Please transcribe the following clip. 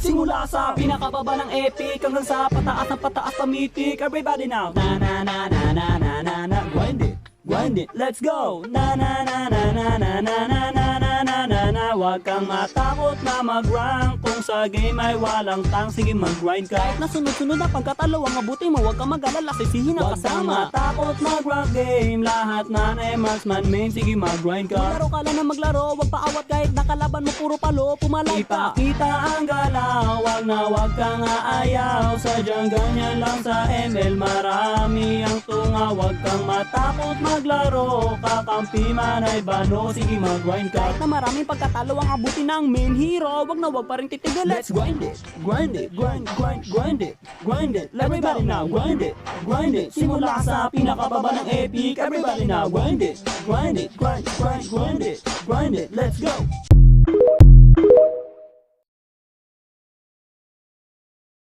Simula sa pinakababa ng epic hanggang sa pataas ng pataas pamitik. Everybody now. Na na na na na na na na. Grind it, let's go. Na na na na na na na na na na na na na. Huwag kang matakot na mag-rank. Kung sa game ay walang tang, sige mag-grind ka. Kahit na sunod-sunod na pagkatalo ang mabuti mo, huwag kang mag-alala, sisihin ang kasama. Huwag kang matakot mag-rank game. Lahat na marksman main, sige mag-grind ka. Maglaro ka lang na maglaro, huwag paawat kahit nakalaban mo puro palo, pumalay ka. Ipakita ang galaw, wag kang aayaw. Sadyang ganyan lang sa ML, marami ang tunga. Huwag kang matakot maglaro, kakampi man ay bano, sige mag-grind ka. Kahit na maraming pagkatalo ang abuti ng main hero, wag pa rin titigil. Let's grind it, grind it, grind it, grind it. Everybody now, grind it, grind it. Simula sa pinakababa ng epic, everybody now, grind it, grind it, grind it, grind it, let's go.